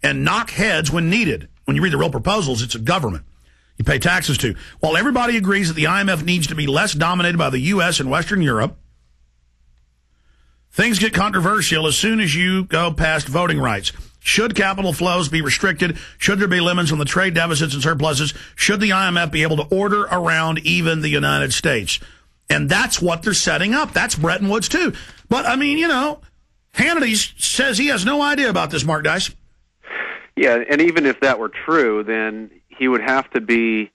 and knock heads when needed. When you read the real proposals, it's a government you pay taxes to. While everybody agrees that the IMF needs to be less dominated by the U.S. and Western Europe, things get controversial as soon as you go past voting rights. Should capital flows be restricted? Should there be limits on the trade deficits and surpluses? Should the IMF be able to order around even the United States? And that's what they're setting up. That's Bretton Woods, too. But, I mean, you know, Hannity says he has no idea about this, Mark Dice. Yeah, and even if that were true, then he would have to be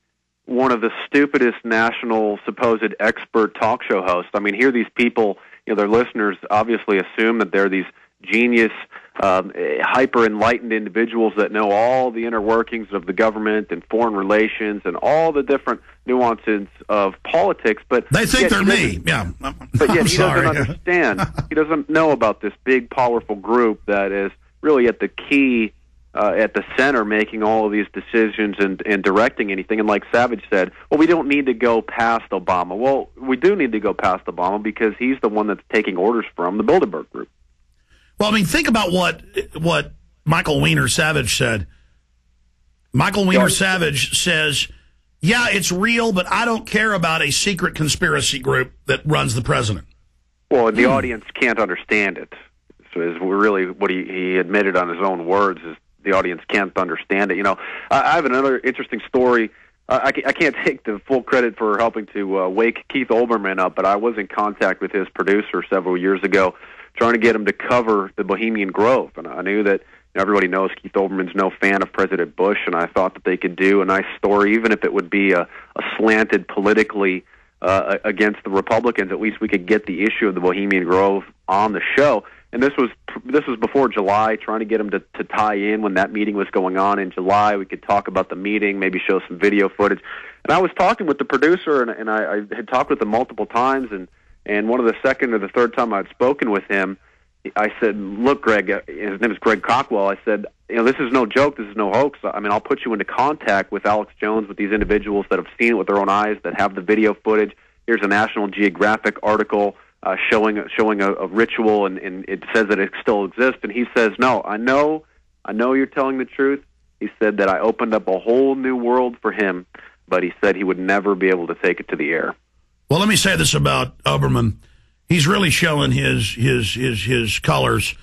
one of the stupidest national supposed expert talk show hosts. I mean, here these people, you know, their listeners obviously assume that they're these genius, hyper-enlightened individuals that know all the inner workings of the government and foreign relations and all the different nuances of politics. But they think they're me. Yeah, but yet he doesn't understand. He doesn't know about this big, powerful group that is really at the key, at the center, making all of these decisions and directing anything. And like Savage said, well, we don't need to go past Obama. Well, we do need to go past Obama because he's the one that's taking orders from the Bilderberg Group. Well, I mean, think about what Michael Weiner Savage said. Michael Weiner Savage says, yeah, it's real, but I don't care about a secret conspiracy group that runs the president. Well, the audience can't understand it. So is really what he admitted on his own words is the audience can't understand it. You know, I have another interesting story. I can't take the full credit for helping to wake Keith Olbermann up, but I was in contact with his producer several years ago trying to get him to cover the Bohemian Grove. And I knew that everybody knows Keith Olbermann's no fan of President Bush, and I thought that they could do a nice story, even if it would be a slanted politically against the Republicans. At least we could get the issue of the Bohemian Grove on the show. And this was before July, trying to get him to tie in when that meeting was going on in July. We could talk about the meeting, maybe show some video footage. And I was talking with the producer, and I had talked with him multiple times, and one of the second or the third time I'd spoken with him, I said, look, Greg, his name is Greg Cockwell, I said, you know, this is no joke, this is no hoax. I mean, I'll put you into contact with Alex Jones, with these individuals that have seen it with their own eyes, that have the video footage. Here's a National Geographic article showing a ritual, and it says that it still exists. And he says, no, I know you're telling the truth. He said that I opened up a whole new world for him, but he said he would never be able to take it to the air. Well, let me say this about Olbermann. He's really showing his colors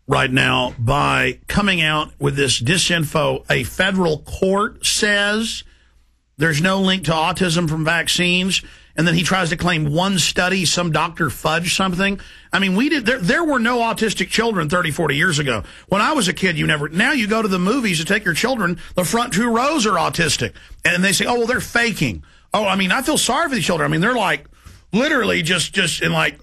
right now by coming out with this disinfo. A federal court says there's no link to autism from vaccines, and then he tries to claim one study, some doctor fudged something. I mean, there were no autistic children 30, 40 years ago. When I was a kid, now you go to the movies to take your children, the front 2 rows are autistic. And they say, oh, well, they're faking. Oh, I mean, I feel sorry for these children. I mean, they're like literally just in like,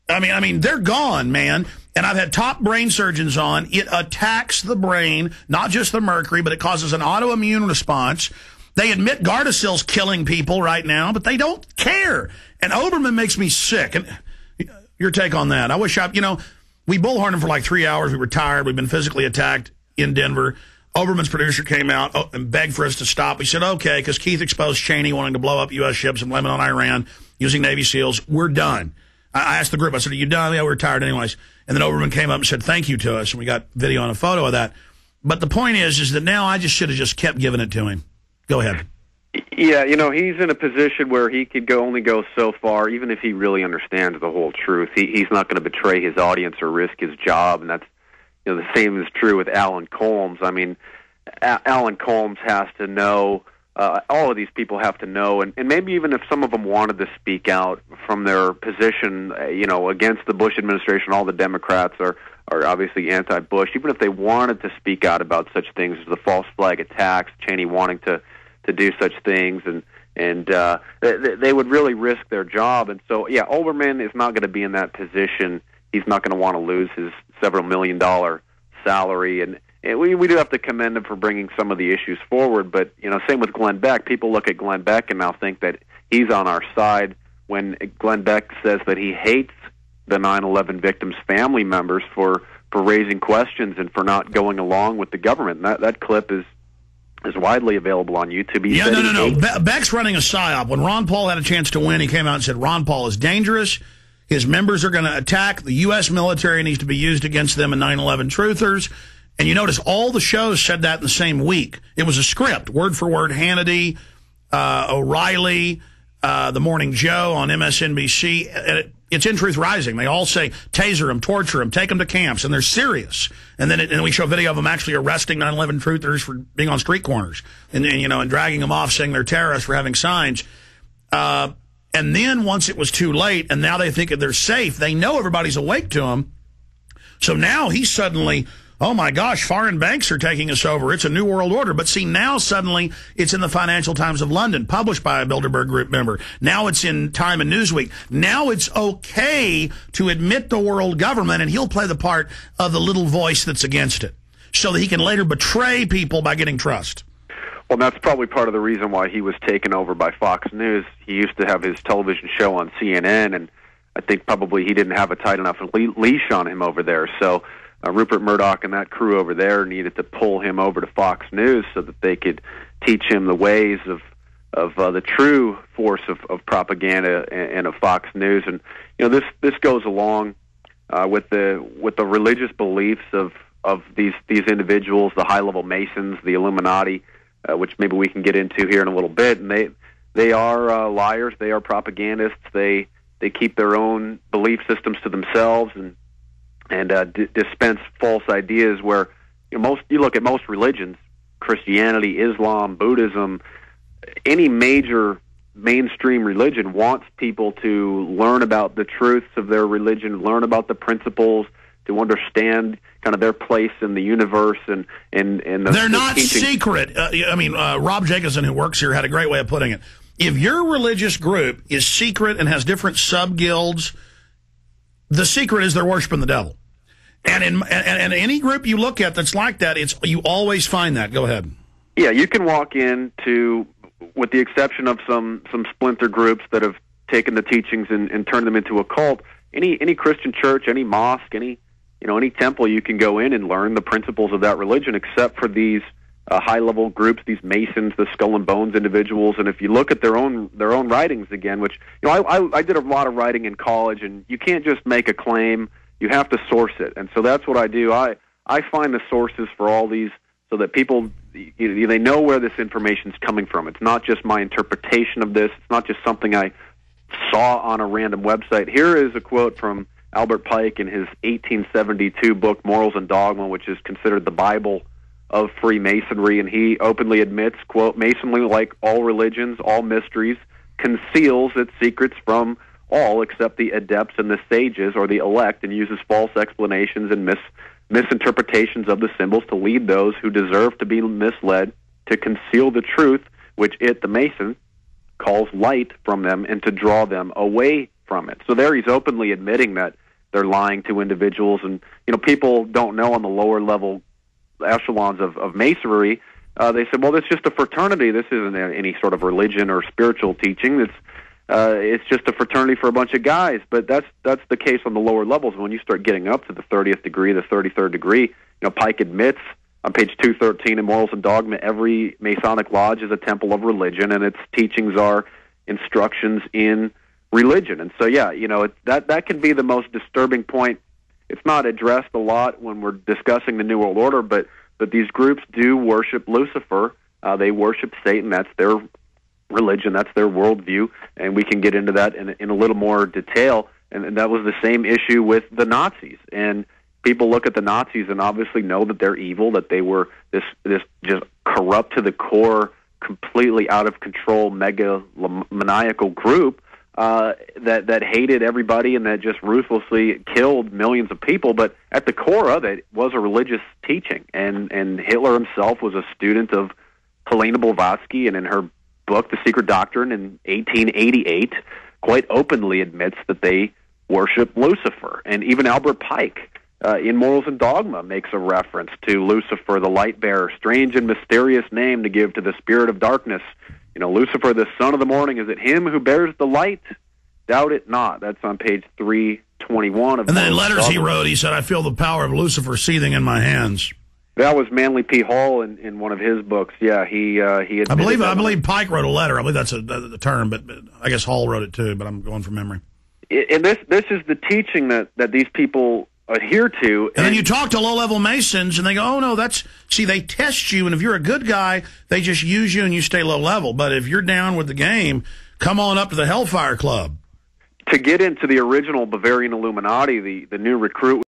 I mean, they're gone, man. And I've had top brain surgeons on. It attacks the brain, not just the mercury, but it causes an autoimmune response. They admit Gardasil's killing people right now, but they don't care. And Olbermann makes me sick. And your take on that? I wish we bullhorned him for like 3 hours. We were tired. We've been physically attacked in Denver. Olbermann's producer came out and begged for us to stop. We said, okay, because Keith exposed Cheney wanting to blow up U.S. ships and blame it on Iran using Navy SEALs. We're done. I asked the group, I said, are you done? Yeah, we're tired anyways. And then Olbermann came up and said thank you to us, and we got video and a photo of that. But the point is that now I just should have just kept giving it to him. Go ahead. Yeah, he's in a position where he could only go so far, even if he really understands the whole truth. He's not going to betray his audience or risk his job, and that's the same is true with Alan Colmes. I mean, Alan Colmes has to know, all of these people have to know, and maybe even if some of them wanted to speak out from their position, against the Bush administration, all the Democrats are obviously anti-Bush, even if they wanted to speak out about such things as the false flag attacks, Cheney wanting to do such things, and they would really risk their job. And so, yeah, Olbermann is not going to be in that position. He's not going to want to lose his several $million salary, and we do have to commend him for bringing some of the issues forward. But same with Glenn Beck. People look at Glenn Beck and now think that he's on our side when Glenn Beck says that he hates the 9/11 victims' family members for raising questions and for not going along with the government. And that clip is widely available on YouTube. No. Beck's running a psyop. When Ron Paul had a chance to win, he came out and said Ron Paul is dangerous. His members are going to attack. The U.S. military needs to be used against them in 9/11 truthers. And you notice all the shows said that in the same week. It was a script, word for word. Hannity, O'Reilly, The Morning Joe on MSNBC. It's In Truth Rising. They all say, taser them, torture them, take them to camps, and they're serious. And then we show video of them actually arresting 9/11 truthers for being on street corners and dragging them off, saying they're terrorists for having signs. And then once it was too late, and now they think they're safe, they know everybody's awake to them. So now he's suddenly, oh my gosh, foreign banks are taking us over. It's a new world order. But see, now suddenly it's in the Financial Times of London, published by a Bilderberg Group member. Now it's in Time and Newsweek. Now it's okay to admit the world government, and he'll play the part of the little voice that's against it, so that he can later betray people by getting trust. Well, that's probably part of the reason why he was taken over by Fox News. He used to have his television show on CNN, and I think probably he didn't have a tight enough leash on him over there. So Rupert Murdoch and that crew over there needed to pull him over to Fox News so that they could teach him the ways of the true force of propaganda and of Fox News. And this goes along with the religious beliefs of these individuals, the high-level Masons, the Illuminati, which maybe we can get into here in a little bit. And they are liars. They are propagandists. They keep their own belief systems to themselves and dispense false ideas. Where you look at most religions, Christianity, Islam, Buddhism, any major mainstream religion wants people to learn about the truths of their religion, learn about the principles, to understand kind of their place in the universe and they're not secret. Rob Jacobson, who works here, had a great way of putting it. If your religious group is secret and has different sub-guilds, the secret is they're worshiping the devil. And in any group you look at that's like that, you always find that. Go ahead. Yeah, you can walk into, with the exception of some splinter groups that have taken the teachings and turned them into a cult, any Christian church, any mosque, any temple, you can go in and learn the principles of that religion, except for these high-level groups, these Masons, the Skull and Bones individuals. And if you look at their own writings again, which I did a lot of writing in college, and you can't just make a claim; you have to source it. And so that's what I do. I find the sources for all these, so that people they know where this information is coming from. It's not just my interpretation of this. It's not just something I saw on a random website. Here is a quote from Albert Pike in his 1872 book, Morals and Dogma, which is considered the Bible of Freemasonry, and he openly admits, quote, "Masonry, like all religions, all mysteries, conceals its secrets from all except the adepts and the sages or the elect, and uses false explanations and misinterpretations of the symbols to lead those who deserve to be misled, to conceal the truth, which it, the Mason, calls light from them, and to draw them away from it." So there he's openly admitting that they're lying to individuals. And people don't know on the lower level echelons of Masonry. They said, well, it's just a fraternity. This isn't any sort of religion or spiritual teaching. It's just a fraternity for a bunch of guys. But that's the case on the lower levels. When you start getting up to the 30th degree, the 33rd degree, Pike admits on page 213 in Morals and Dogma, every Masonic lodge is a temple of religion, and its teachings are instructions in religion. And so, that can be the most disturbing point. It's not addressed a lot when we're discussing the New World Order, but these groups do worship Lucifer. They worship Satan. That's their religion. That's their worldview. And we can get into that in a little more detail. And that was the same issue with the Nazis. And people look at the Nazis and obviously know that they're evil, that they were this just corrupt to the core, completely out of control, megalomaniacal group that hated everybody and that just ruthlessly killed millions of people. But at the core of it was a religious teaching. And Hitler himself was a student of Helena Blavatsky, and in her book, The Secret Doctrine, in 1888, quite openly admits that they worship Lucifer. And even Albert Pike, in Morals and Dogma, makes a reference to Lucifer, the light bearer, strange and mysterious name to give to the spirit of darkness. Lucifer, the son of the morning, is it him who bears the light? Doubt it not. That's on page 321 of. And then in letters he wrote, he said, "I feel the power of Lucifer seething in my hands." That was Manly P. Hall in one of his books. Yeah, he. I believe Pike wrote a letter. I believe that's the term, but I guess Hall wrote it too. But I'm going from memory. And this is the teaching that these people adhere to. And then you talk to low-level Masons, and they go, oh, no, they test you, and if you're a good guy, they just use you and you stay low-level. But if you're down with the game, come on up to the Hellfire Club. To get into the original Bavarian Illuminati, the new recruit